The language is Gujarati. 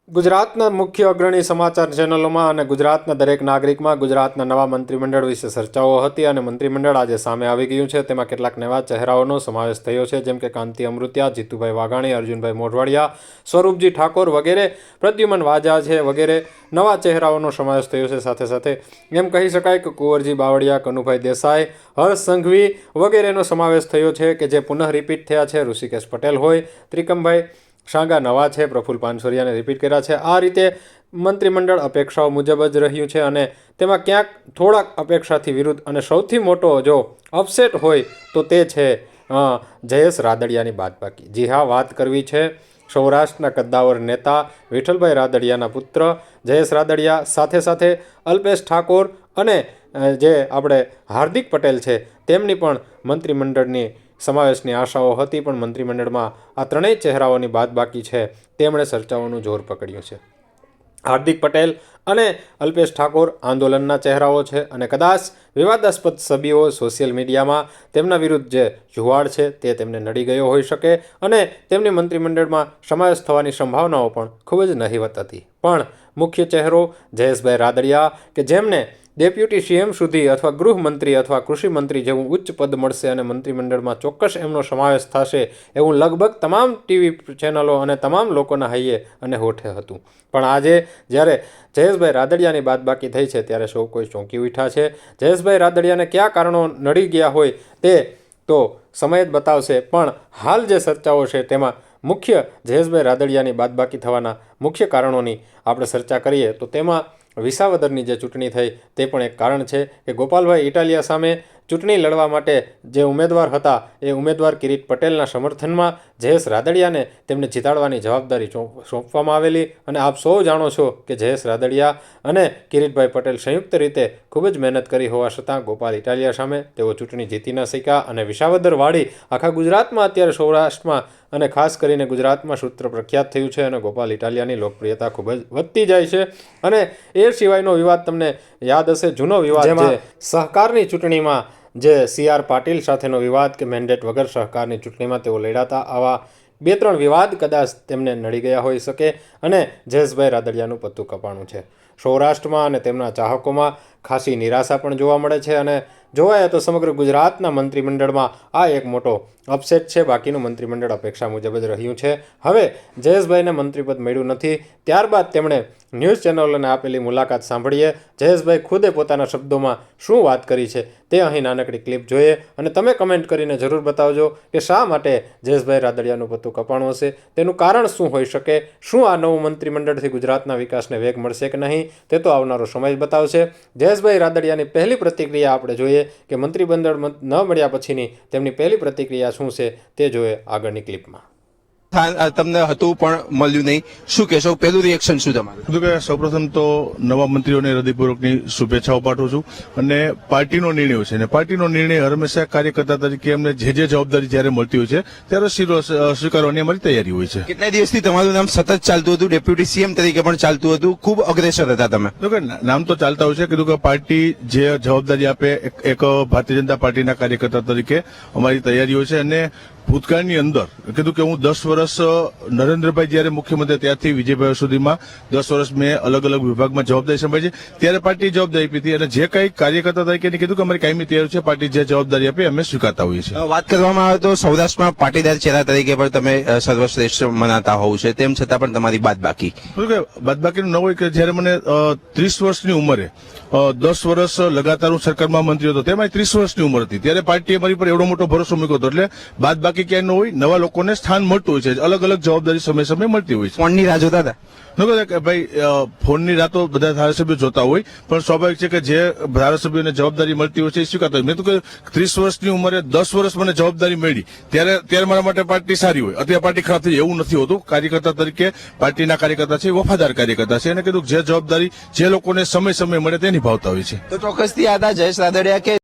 ગુજરાતના મુખ્ય અગ્રણી સમાચાર ચેનલોમાં અને ગુજરાતના દરેક નાગરિકમાં ગુજરાતના નવા મંત્રીમંડળ વિશે ચર્ચાઓ હતી અને મંત્રીમંડળ આજે સામે આવી ગયું છે. તેમાં કેટલાક નવા ચહેરાઓનો સમાવેશ થયો છે, જેમ કે કાંતિ અમૃતિયા, જીતુભાઈ વાઘાણી, અર્જુનભાઈ મોઢવાડિયા, સ્વરૂપજી ઠાકોર વગેરે, પ્રદ્યુમન વાજા છે વગેરે નવા ચહેરાઓનો સમાવેશ થયો છે. સાથે સાથે એમ કહી શકાય કે કુંવરજી બાવળિયા, કનુભાઈ દેસાઈ, હર્ષ સંઘવી વગેરેનો સમાવેશ થયો છે કે જે પુનઃ રિપીટ થયા છે. ઋષિકેશ પટેલ હોય, ત્રિકમભાઈ શાંગા નવા છે, પ્રફુલ્લ પાનસુરિયાને રિપીટ કર્યા છે. આ રીતે મંત્રીમંડળ અપેક્ષાઓ મુજબ જ રહ્યું છે અને તેમાં ક્યાંક થોડાક અપેક્ષાથી વિરુદ્ધ અને સૌથી મોટો જો અપસેટ હોય તો તે છે જયેશ રાદડિયાની બાદબાકી. જી હા, વાત કરવી છે સૌરાષ્ટ્રના કદ્દાવર નેતા વિઠ્ઠલભાઈ રાદડિયાના પુત્ર જયેશ રાદડિયા, સાથે સાથે અલ્પેશ ઠાકોર અને જે આપણે હાર્દિક પટેલ છે તેમની પણ મંત્રીમંડળની સમાવેશની આશાઓ હતી, પણ મંત્રીમંડળમાં આ ત્રણેય ચહેરાઓની બાદબાકી છે તેમણે ચર્ચાઓનું જોર પકડ્યું છે. હાર્દિક પટેલ અને અલ્પેશ ઠાકોર આંદોલનના ચહેરાઓ છે અને કદાચ વિવાદાસ્પદ છબીઓ સોશિયલ મીડિયામાં તેમના વિરુદ્ધ જે જુવાળ છે તે તેમને નડી ગયો હોઈ શકે અને તેમની મંત્રીમંડળમાં સમાવેશ થવાની સંભાવનાઓ પણ ખૂબ જ નહિવત હતી. પણ મુખ્ય ચહેરો જયેશભાઈ રાદડિયા કે જેમને ડેપ્યુટી સીએમ સુધી અથવા ગૃહમંત્રી અથવા કૃષિ મંત્રી જેવું ઉચ્ચ પદ મળશે અને મંત્રીમંડળમાં ચોક્કસ એમનો સમાવેશ થશે એવું લગભગ તમામ ટીવી ચેનલો અને તમામ લોકોના હૈયે અને હોઠે હતું. પણ આજે જ્યારે જયેશભાઈ રાદડિયાની બાદબાકી થઈ છે ત્યારે સૌ કોઈ ચોંકી ઉઠ્યા છે. જયેશભાઈ રાદડિયાને કયા કારણો નડી ગયા હોય તે તો સમય જ બતાવશે, પણ હાલ જે ચર્ચાઓ છે તેમાં મુખ્ય જયેશભાઈ રાદડિયાની બાદબાકી થવાના મુખ્ય કારણોની આપણે ચર્ચા કરીએ તો તેમાં વિસાવદરની જે ચૂંટણી થઈ તે પણ એક કારણ છે કે ગોપાલભાઈ ઇટાલિયા સામે ચૂંટણી લડવા માટે જે ઉમેદવાર હતા એ ઉમેદવાર કિરીટ પટેલના સમર્થનમાં જયેશ રાદડિયાને તેમને જીતાડવાની જવાબદારી સોંપવામાં આવેલી અને આપ સૌ જાણો છો કે જયેશ રાદડિયા અને કિરીટભાઈ પટેલ સંયુક્ત રીતે ખૂબ જ મહેનત કરી હોવા છતાં ગોપાલ ઇટાલિયા સામે તેઓ ચૂંટણી જીતી ન શક્યા અને વિસાવદરવાળી આખા ગુજરાતમાં અત્યારે સૌરાષ્ટ્રમાં અને ખાસ કરીને ગુજરાતમાં સૂત્ર પ્રખ્યાત થયું છે અને ગોપાલ ઇટાલિયાની લોકપ્રિયતા ખૂબ જ વધતી જાય છે. અને એ સિવાયનો વિવાદ તમને યાદ હશે, જૂનો વિવાદ જે સહકારની ચૂંટણીમાં જે CR પાટીલ સાથેનો વિવાદ કે મેન્ડેટ વગર સહકારની ચૂંટણીમાં તેઓ લડ્યા. આવા 2-3 વિવાદ કદાચ તેમને નડી ગયા હોઈ શકે અને જયેશભાઈ રાદડિયાનું પત્તું કપાણું છે. સૌરાષ્ટ્રમાં અને તેમના ચાહકોમાં ખાસી નિરાશા પણ જોવા મળે છે અને જોવાય તો સમગ્ર ગુજરાતના મંત્રીમંડળમાં આ એક મોટો અપસેટ છે. બાકીનું મંત્રીમંડળ અપેક્ષા મુજબ જ રહ્યું છે. હવે જયેશભાઈને મંત્રીપદ મળ્યું નથી, ત્યારબાદ તેમણે ન્યૂઝ ચેનલોને આપેલી મુલાકાત સાંભળીએ. જયેશભાઈ ખુદે પોતાના શબ્દોમાં શું વાત કરી છે તે અહીં નાનકડી ક્લિપ જોઈએ અને તમે કમેન્ટ કરીને જરૂર બતાવજો કે શા માટે જયેશભાઈ રાદડિયાનું પત્તું કપાણું હશે, તેનું કારણ શું હોઈ શકે, શું આ નવું મંત્રીમંડળથી ગુજરાતના વિકાસને વેગ મળશે કે નહીં તે તો આવનારો સમય જ બતાવશે. જયેશભાઈ રાદડિયાની પહેલી પ્રતિક્રિયા આપણે જોઈએ કે મંત્રીમંડળ ન મળ્યા પછીની તેમની પહેલી પ્રતિક્રિયા શું છે તે જોઈએ આગળની ક્લિપમાં. તમને હતું પણ મળ્યું નહીં, શું કહેશો? પહેલું રિએક્શન શું તમારું? સૌપ્રથમ તો નવા મંત્રીઓને હૃદયપૂર્વકની શુભેચ્છાઓ પાઠવું છું અને પાર્ટીનો નિર્ણય છે અને પાર્ટીનો નિર્ણય હંમેશા કાર્યકર્તા તરીકે એમને જે જવાબદારી જ્યારે મળતી હોય છે ત્યારે સ્વીકારવાની અમારી તૈયારી હોય છે. કેટલા દિવસથી તમારું નામ સતત ચાલતું હતું, ડેપ્યુટી સીએમ તરીકે પણ ચાલતું હતું, ખૂબ અગ્રેસર હતા તમે? નામ તો ચાલતા હોય છે, કીધું કે પાર્ટી જે જવાબદારી આપે એક ભારતીય જનતા પાર્ટીના કાર્યકર્તા તરીકે અમારી તૈયારી હોય છે. અને ભૂતકાળની અંદર કીધું કે હું 10 વર્ષ નરેન્દ્રભાઈ જયારે મુખ્યમંત્રી ત્યારથી વિજયભાઈ સુધીમાં 10 વર્ષ મેં અલગ અલગ વિભાગમાં જવાબદારી સંભાળી છે. ત્યારે પાર્ટી જવાબદારી આપી હતી અને જે કંઈ કાર્યકર્તા તરીકે કીધું કે અમારી કાયમી તૈયારી છે, પાર્ટી જે જવાબદારી આપે અમે સ્વીકારતા હોઈએ છીએ. વાત કરવામાં આવે તો સૌરાષ્ટ્રમાં પાટીદાર ચહેરા તરીકે પણ તમે સર્વશ્રેષ્ઠ મનાતા હોવ છે, તેમ છતાં પણ તમારી બાદબાકી બાદબાકીનું ન હોય કે જયારે મને 30 વર્ષની ઉંમરે 10 વર્ષ લગાતાર હું સરકારમાં મંત્રી હતો, તેમાં 30 વર્ષની ઉંમર હતી, ત્યારે પાર્ટીએ મારી પર એવડો મોટો ભરોસો મૂક્યો હતો. એટલે બાદબાકી ક્યાંય ન હોય, નવા લોકોને સ્થાન મળતું હોય છે, અલગ અલગ જવાબદારી સમય સમય મળતી હોય છે. ફોનની રાહ જોતા હતા? ભાઈ ફોનની રાતો બધા ધારાસભ્યો જોતા હોય, પણ સ્વાભાવિક છે કે જે ધારાસભ્યોને જવાબદારી મળતી હોય છે એ સ્વીકારતા હોય. મેં તો કે 30 વર્ષની ઉંમરે 10 વર્ષ મને જવાબદારી મળી ત્યારે મારા માટે પાર્ટી સારી હોય, અત્યારે પાર્ટી ખરાબ થઈ એવું નથી હોતું. કાર્યકર્તા તરીકે પાર્ટીના કાર્યકર્તા છે, વફાદાર કાર્યકર્તા છે, એને કીધું જે જવાબદારી જે લોકોને સમય સમય મળે તે નિભાવતા હોય છે. તો ચોક્કસથી આ હતા જયેશ રાદડિયા કે